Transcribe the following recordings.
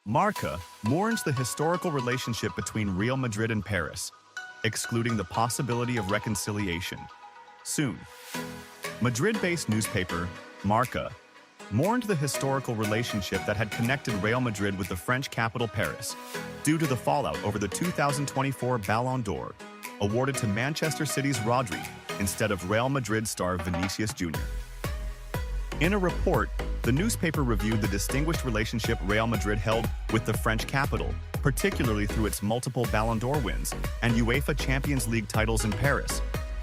Marca mourns the historical relationship between Real Madrid and Paris, excluding the possibility of reconciliation. Soon. Madrid-based newspaper, Marca, mourned the historical relationship that had connected Real Madrid with the French capital Paris, due to the fallout over the 2024 Ballon d'Or, awarded to Manchester City's Rodri instead of Real Madrid star Vinicius Jr. In a report, the newspaper reviewed the distinguished relationship Real Madrid held with the French capital, particularly through its multiple Ballon d'Or wins and UEFA Champions League titles in Paris,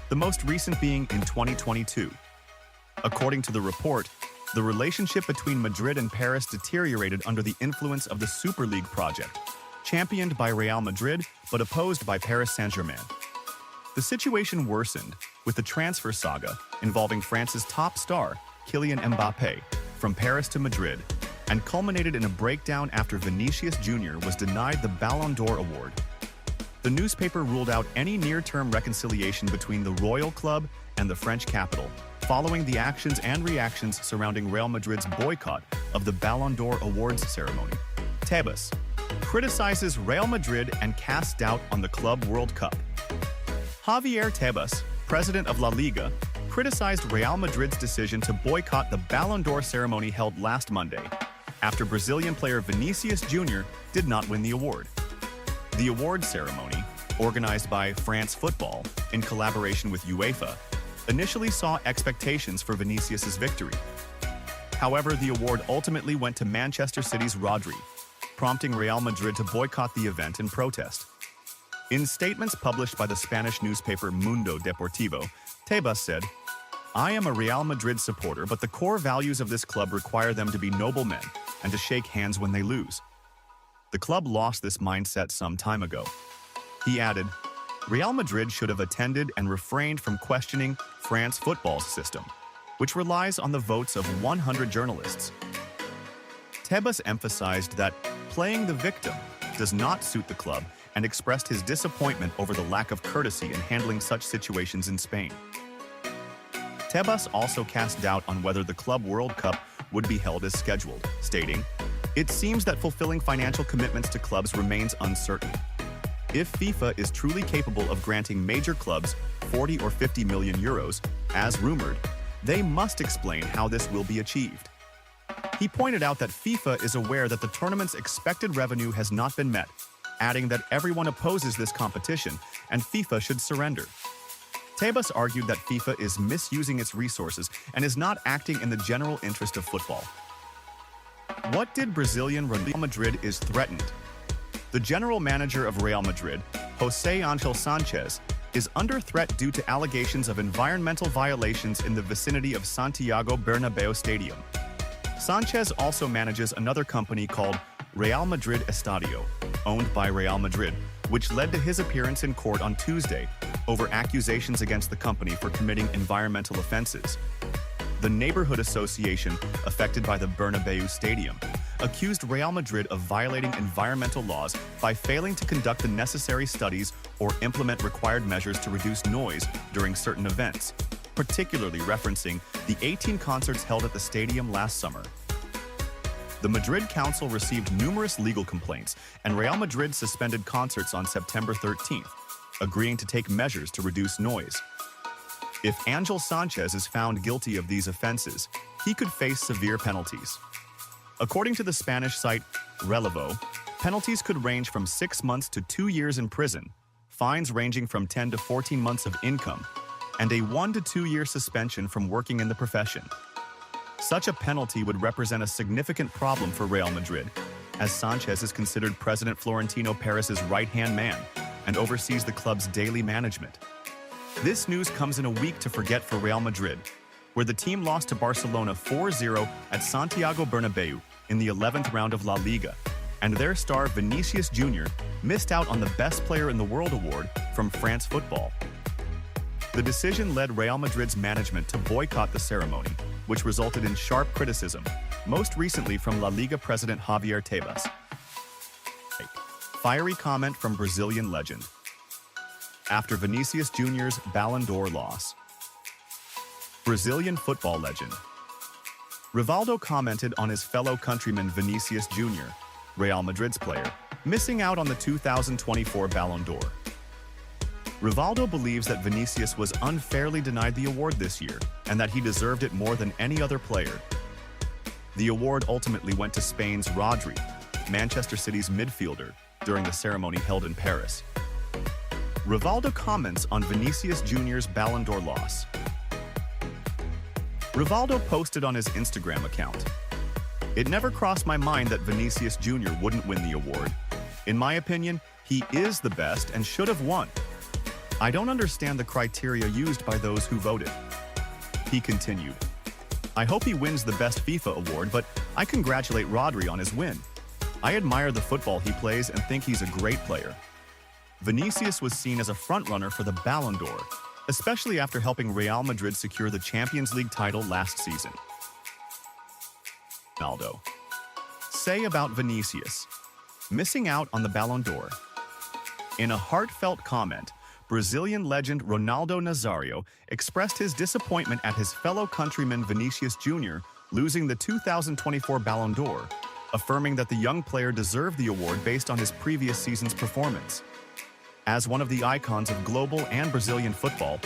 the most recent being in 2022. According to the report, the relationship between Madrid and Paris deteriorated under the influence of the Super League project, championed by Real Madrid but opposed by Paris Saint-Germain. The situation worsened with the transfer saga involving France's top star, Kylian Mbappé, from Paris to Madrid, and culminated in a breakdown after Vinicius Jr. was denied the Ballon d'Or award. The newspaper ruled out any near-term reconciliation between the royal club and the French capital, following the actions and reactions surrounding Real Madrid's boycott of the Ballon d'Or awards ceremony. Tebas criticizes Real Madrid and casts doubt on the Club World Cup. Javier Tebas, president of La Liga, criticized Real Madrid's decision to boycott the Ballon d'Or ceremony held last Monday, after Brazilian player Vinicius Jr. did not win the award. The award ceremony, organized by France Football in collaboration with UEFA, initially saw expectations for Vinicius's victory. However, the award ultimately went to Manchester City's Rodri, prompting Real Madrid to boycott the event in protest. In statements published by the Spanish newspaper Mundo Deportivo, Tebas said, "I am a Real Madrid supporter, but the core values of this club require them to be noble men and to shake hands when they lose. The club lost this mindset some time ago." He added, Real Madrid should have attended and refrained from questioning France football's system, which relies on the votes of 100 journalists. Tebas emphasized that playing the victim does not suit the club and expressed his disappointment over the lack of courtesy in handling such situations in Spain. Tebas also cast doubt on whether the Club World Cup would be held as scheduled, stating, "It seems that fulfilling financial commitments to clubs remains uncertain. If FIFA is truly capable of granting major clubs 40 or 50 million euros, as rumored, they must explain how this will be achieved." He pointed out that FIFA is aware that the tournament's expected revenue has not been met, adding that everyone opposes this competition and FIFA should surrender. Tebas argued that FIFA is misusing its resources and is not acting in the general interest of football. What did Brazilian Real Madrid is threatened? The general manager of Real Madrid, José Ángel Sánchez, is under threat due to allegations of environmental violations in the vicinity of Santiago Bernabéu Stadium. Sánchez also manages another company called Real Madrid Estadio, owned by Real Madrid, which led to his appearance in court on Tuesday over accusations against the company for committing environmental offenses. The neighborhood association affected by the Bernabéu Stadium accused Real Madrid of violating environmental laws by failing to conduct the necessary studies or implement required measures to reduce noise during certain events, particularly referencing the 18 concerts held at the stadium last summer. The Madrid Council received numerous legal complaints, and Real Madrid suspended concerts on September 13th, agreeing to take measures to reduce noise. If Ángel Sánchez is found guilty of these offenses, he could face severe penalties. According to the Spanish site Relevo, penalties could range from 6 months to 2 years in prison, fines ranging from 10 to 14 months of income, and a 1 to 2 year suspension from working in the profession. Such a penalty would represent a significant problem for Real Madrid, as Sánchez is considered President Florentino Perez's right-hand man and oversees the club's daily management. This news comes in a week to forget for Real Madrid, where the team lost to Barcelona 4-0 at Santiago Bernabéu in the 11th round of La Liga, and their star Vinicius Jr. missed out on the Best Player in the World award from France Football. The decision led Real Madrid's management to boycott the ceremony, which resulted in sharp criticism, most recently from La Liga president Javier Tebas. Fiery comment from Brazilian legend. After Vinicius Jr.'s Ballon d'Or loss. Brazilian football legend. Rivaldo commented on his fellow countryman Vinicius Jr., Real Madrid's player, missing out on the 2024 Ballon d'Or. Rivaldo believes that Vinicius was unfairly denied the award this year and that he deserved it more than any other player. The award ultimately went to Spain's Rodri, Manchester City's midfielder, during the ceremony held in Paris. Rivaldo comments on Vinicius Jr.'s Ballon d'Or loss. Rivaldo posted on his Instagram account, "It never crossed my mind that Vinicius Jr. wouldn't win the award. In my opinion, he is the best and should have won. I don't understand the criteria used by those who voted." He continued, "I hope he wins the Best FIFA award, but I congratulate Rodri on his win. I admire the football he plays and think he's a great player." Vinicius was seen as a frontrunner for the Ballon d'Or, especially after helping Real Madrid secure the Champions League title last season. Ronaldo. Say about Vinicius, missing out on the Ballon d'Or. In a heartfelt comment, Brazilian legend Ronaldo Nazário expressed his disappointment at his fellow countryman Vinicius Jr. losing the 2024 Ballon d'Or, affirming that the young player deserved the award based on his previous season's performance. As one of the icons of global and Brazilian football,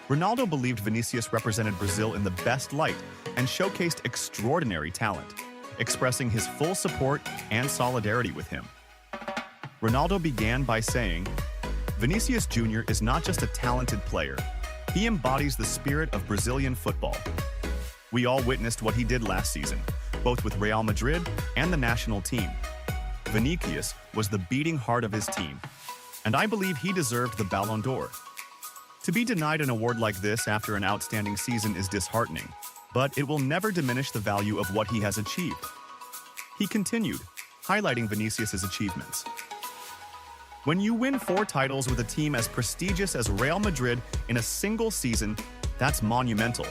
Ronaldo believed Vinicius represented Brazil in the best light and showcased extraordinary talent, expressing his full support and solidarity with him. Ronaldo began by saying, "Vinicius Jr. is not just a talented player, he embodies the spirit of Brazilian football. We all witnessed what he did last season, both with Real Madrid and the national team. Vinicius was the beating heart of his team, and I believe he deserved the Ballon d'Or. To be denied an award like this after an outstanding season is disheartening, but it will never diminish the value of what he has achieved." He continued, highlighting Vinicius's achievements. "When you win 4 titles with a team as prestigious as Real Madrid in a single season, that's monumental.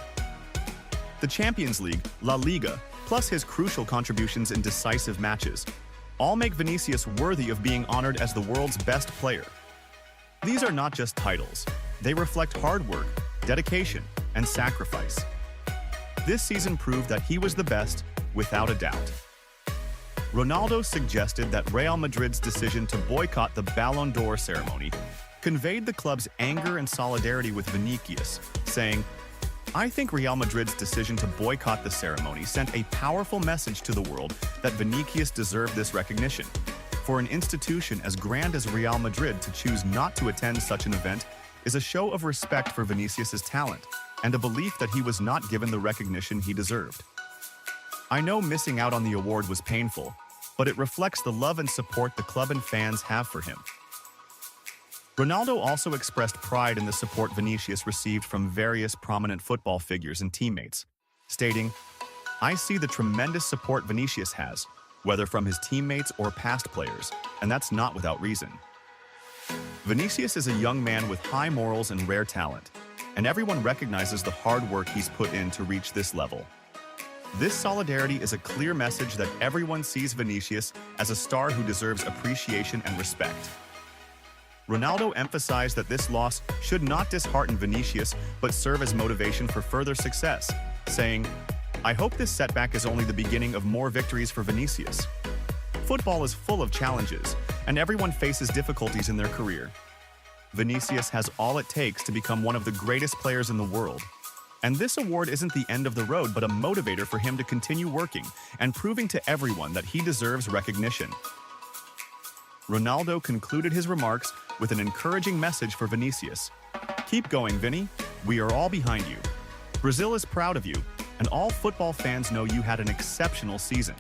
The Champions League, La Liga, plus his crucial contributions in decisive matches, all make Vinicius worthy of being honored as the world's best player. These are not just titles. They reflect hard work, dedication, and sacrifice. This season proved that he was the best, without a doubt." Ronaldo suggested that Real Madrid's decision to boycott the Ballon d'Or ceremony conveyed the club's anger and solidarity with Vinicius, saying, "I think Real Madrid's decision to boycott the ceremony sent a powerful message to the world that Vinicius deserved this recognition. For an institution as grand as Real Madrid to choose not to attend such an event is a show of respect for Vinicius's talent and a belief that he was not given the recognition he deserved. I know missing out on the award was painful, but it reflects the love and support the club and fans have for him." Ronaldo also expressed pride in the support Vinicius received from various prominent football figures and teammates, stating, "I see the tremendous support Vinicius has, whether from his teammates or past players, and that's not without reason. Vinicius is a young man with high morals and rare talent, and everyone recognizes the hard work he's put in to reach this level. This solidarity is a clear message that everyone sees Vinicius as a star who deserves appreciation and respect." Ronaldo emphasized that this loss should not dishearten Vinicius but serve as motivation for further success, saying, "I hope this setback is only the beginning of more victories for Vinicius. Football is full of challenges, and everyone faces difficulties in their career. Vinicius has all it takes to become one of the greatest players in the world. And this award isn't the end of the road but a motivator for him to continue working and proving to everyone that he deserves recognition." Ronaldo concluded his remarks with an encouraging message for Vinicius. "Keep going, Vinny. We are all behind you. Brazil is proud of you, and all football fans know you had an exceptional season.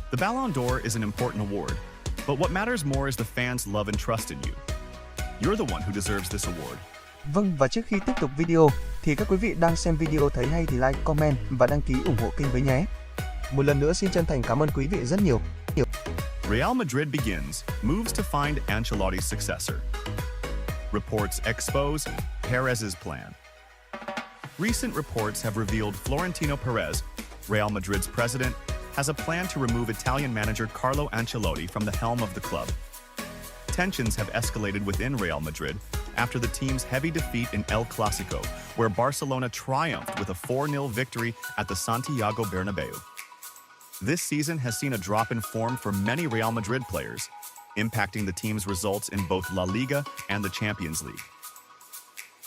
The Ballon d'Or is an important award, but what matters more is the fans' love and trust in you. You're the one who deserves this award." Vâng, và trước khi tiếp tục video thì các quý vị đang xem video thấy hay thì like, comment và đăng ký ủng hộ kênh với nhé. Một lần nữa xin chân thành cảm ơn quý vị rất nhiều. Real Madrid begins, moves to find Ancelotti's successor. Reports expose Perez's plan. Recent reports have revealed Florentino Perez, Real Madrid's president, has a plan to remove Italian manager Carlo Ancelotti from the helm of the club. Tensions have escalated within Real Madrid after the team's heavy defeat in El Clasico, where Barcelona triumphed with a 4-0 victory at the Santiago Bernabeu. This season has seen a drop in form for many Real Madrid players, impacting the team's results in both La Liga and the Champions League.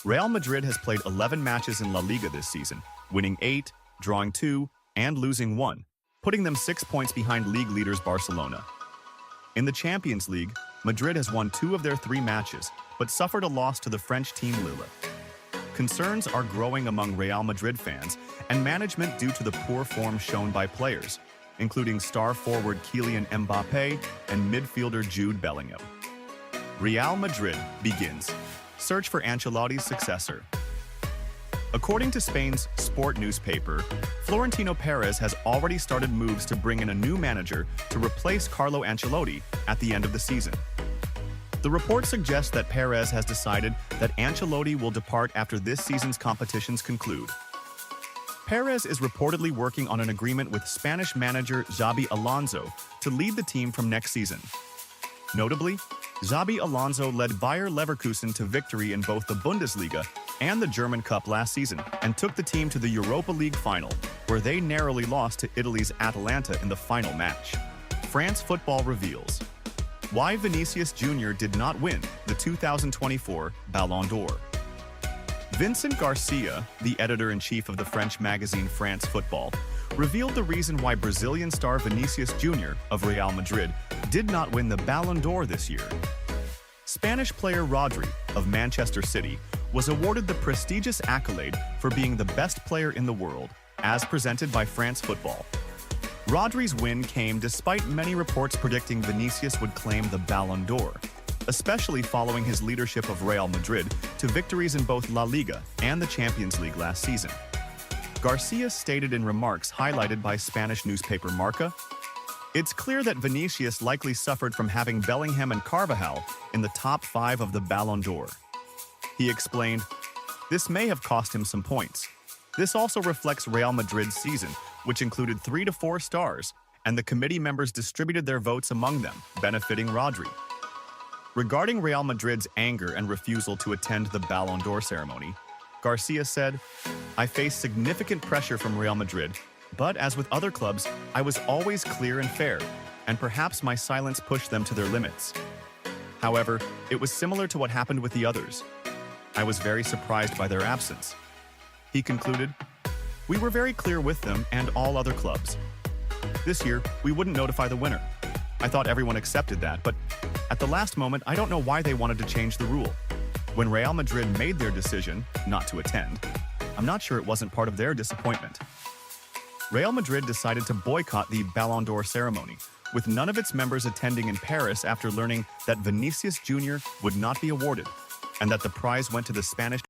Real Madrid has played 11 matches in La Liga this season, winning 8, drawing 2, and losing 1, putting them 6 points behind league leaders Barcelona. In the Champions League, Madrid has won 2 of their 3 matches, but suffered a loss to the French team Lille. Concerns are growing among Real Madrid fans and management due to the poor form shown by players, including star forward Kylian Mbappé and midfielder Jude Bellingham. Real Madrid begins search for Ancelotti's successor. According to Spain's Sport newspaper, Florentino Perez has already started moves to bring in a new manager to replace Carlo Ancelotti at the end of the season. The report suggests that Perez has decided that Ancelotti will depart after this season's competitions conclude. Perez is reportedly working on an agreement with Spanish manager Xabi Alonso to lead the team from next season. Notably, Xabi Alonso led Bayer Leverkusen to victory in both the Bundesliga and the German Cup last season and took the team to the Europa League final, where they narrowly lost to Italy's Atalanta in the final match. France Football reveals why Vinicius Jr. did not win the 2024 Ballon d'Or. Vincent Garcia, the editor-in-chief of the French magazine France Football, revealed the reason why Brazilian star Vinicius Jr. of Real Madrid did not win the Ballon d'Or this year. Spanish player Rodri of Manchester City was awarded the prestigious accolade for being the best player in the world, as presented by France Football. Rodri's win came despite many reports predicting Vinicius would claim the Ballon d'Or, especially following his leadership of Real Madrid to victories in both La Liga and the Champions League last season. Garcia stated in remarks highlighted by Spanish newspaper Marca, "It's clear that Vinicius likely suffered from having Bellingham and Carvajal in the top 5 of the Ballon d'Or." He explained, "This may have cost him some points. This also reflects Real Madrid's season, which included 3 to 4 stars, and the committee members distributed their votes among them, benefiting Rodri." Regarding Real Madrid's anger and refusal to attend the Ballon d'Or ceremony, Garcia said, "I faced significant pressure from Real Madrid, but as with other clubs, I was always clear and fair, and perhaps my silence pushed them to their limits. However, it was similar to what happened with the others. I was very surprised by their absence." He concluded, "We were very clear with them and all other clubs. This year, we wouldn't notify the winner. I thought everyone accepted that, but at the last moment, I don't know why they wanted to change the rule. When Real Madrid made their decision not to attend, I'm not sure it wasn't part of their disappointment." Real Madrid decided to boycott the Ballon d'Or ceremony, with none of its members attending in Paris after learning that Vinicius Jr. would not be awarded, and that the prize went to the Spanish